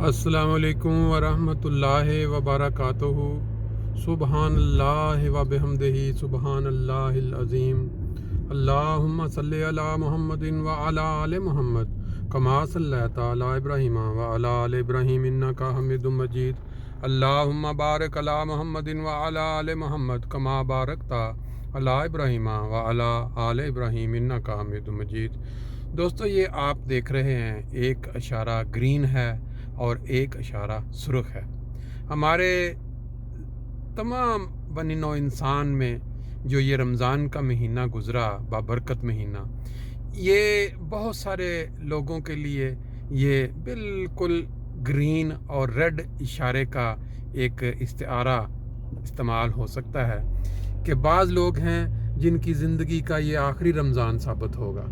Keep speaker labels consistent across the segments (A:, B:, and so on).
A: अस्सलामु अलैकुम वरहमतुल्लाहि वबरकातुहू। सुबहान अल्लाह व बिहम्दिही सुबहान अल्लाहिल अज़ीम। अल्लाहुम्मा सल्लि अला मुहम्मदिन व अला आलि मुहम्मद कमा सल्लैता अला इब्राहीम व अला आलि इब्राहीम इन्नका हमीदुम मजीद। अल्लाहुम्मा बारिक अला मुहम्मदिन व अला आलि मुहम्मद कमा बारकता अला इब्राहीम व अला आलि इब्राहीम इन्नका हमीदुम मजीद। दोस्तों, ये आप देख रहे हैं, एक इशारा ग्रीन है और एक इशारा सुर्ख है। हमारे तमाम बनी नौ इंसान में जो ये रमज़ान का महीना गुज़रा, बाबरकत महीना, ये बहुत सारे लोगों के लिए ये बिल्कुल ग्रीन और रेड इशारे का एक इस्तिआरा इस्तेमाल हो सकता है कि बाज़ लोग हैं जिनकी ज़िंदगी का ये आखिरी रमज़ान साबित होगा,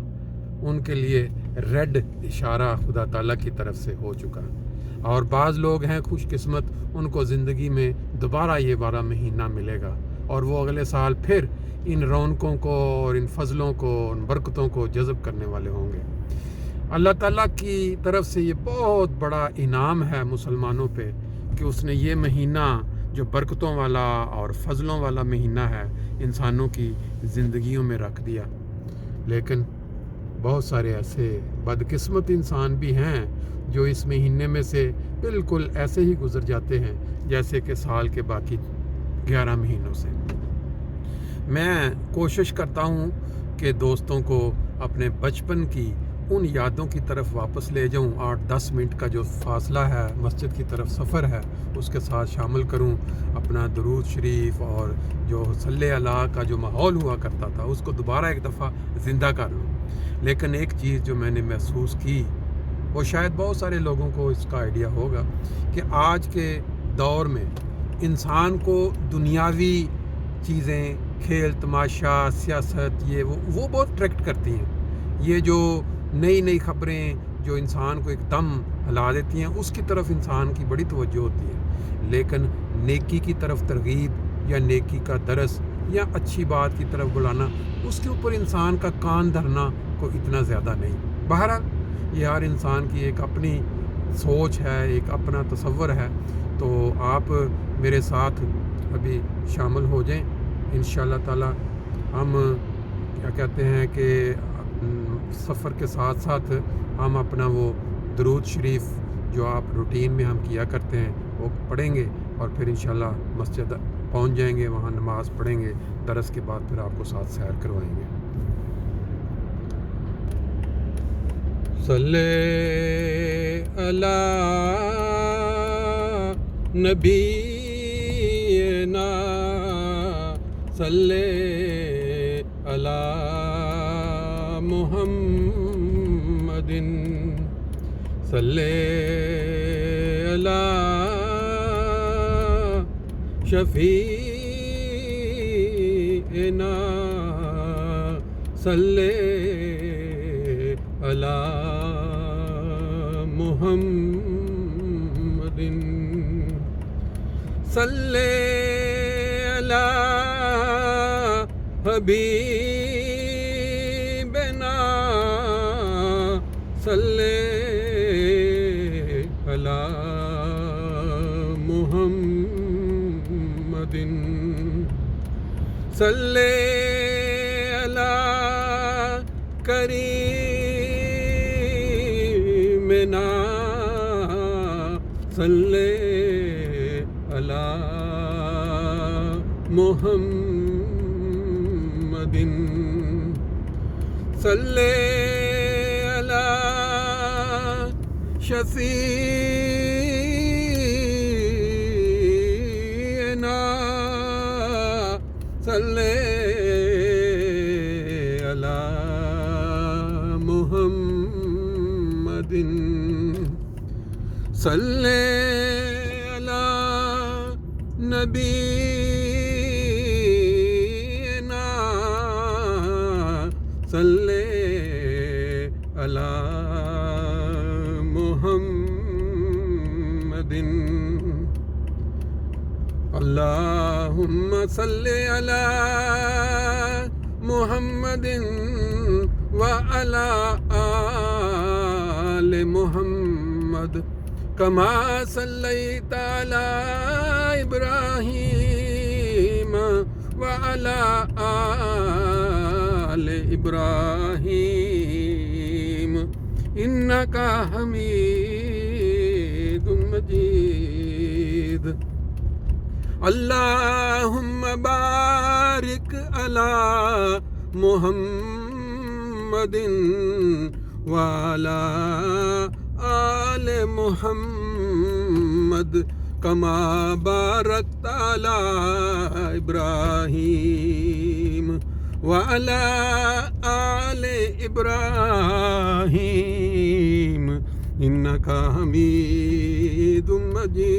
A: उनके लिए रेड इशारा खुदा ताला की तरफ से हो चुका। और बाज़ लोग हैं खुशकिस्मत, उनको ज़िंदगी में दोबारा ये 12 महीना मिलेगा और वो अगले साल फिर इन रौनकों को और इन फजलों को, उन बरकतों को जज़ब करने वाले होंगे। अल्लाह ताला की तरफ से ये बहुत बड़ा इनाम है मुसलमानों पे कि उसने ये महीना जो बरकतों वाला और फजलों वाला महीना है इंसानों की ज़िंदगियों में रख दिया। लेकिन बहुत सारे ऐसे बदकिस्मत इंसान भी हैं जो इस महीने में से बिल्कुल ऐसे ही गुजर जाते हैं जैसे कि साल के बाकी 11 महीनों से। मैं कोशिश करता हूँ कि दोस्तों को अपने बचपन की उन यादों की तरफ वापस ले जाऊँ। 8-10 मिनट का जो फासला है, मस्जिद की तरफ सफ़र है, उसके साथ शामिल करूँ अपना दुरूद शरीफ और जो सल्ले अला का जो माहौल हुआ करता था उसको दोबारा एक दफ़ा ज़िंदा कर लूँ। लेकिन एक चीज़ जो मैंने महसूस की, वो शायद बहुत सारे लोगों को इसका आइडिया होगा कि आज के दौर में इंसान को दुनियावी चीज़ें, खेल तमाशा, सियासत, ये वो बहुत अट्रैक्ट करती हैं। ये जो नई नई ख़बरें जो इंसान को एकदम हिला देती हैं, उसकी तरफ इंसान की बड़ी तवज्जो होती है। लेकिन नेकी की तरफ तरगीब या नेकी का दरस या अच्छी बात की तरफ बुलाना, उसके ऊपर इंसान का कान धरना को इतना ज़्यादा नहीं। बहरहाल ये हर इंसान की एक अपनी सोच है, एक अपना तसव्वुर है। तो आप मेरे साथ अभी शामिल हो जाएं। इंशाअल्लाह ताला हम क्या कहते हैं कि सफ़र के साथ साथ हम अपना वो दुरूद शरीफ जो आप रूटीन में हम किया करते हैं वो पढ़ेंगे और फिर इंशाअल्लाह मस्जिद पहुंच जाएंगे, वहाँ नमाज़ पढ़ेंगे, दरस के बाद फिर आपको साथ सैर करवाएंगे। सल्ले अला नबीना सल्ले अला मुहम्मदिन सल्ले अला शफीना सल्ले अला मुहम्मदिन सल्ले अला हबीबना सल्ले अला मुहम्मदिन सल्ले अला करीमना सल्ले अला मुहम्मदिन सल्ले अला शफीना सल्ले अला मुहम्मदिन सल्ले अला नबीना सल्ले अला मुहम्मदिन। अल्लाहुम्मा सल्ले अला मुहम्मदिन व अला आले मुहम्मद كما صليت على إبراهيم وعلى آل إبراهيم إنك حميد مجيد اللهم بارك على محمد وعلى آل محمد كما باركت على إبراهيم وعلى آل إبراهيم إنك حميد مجيد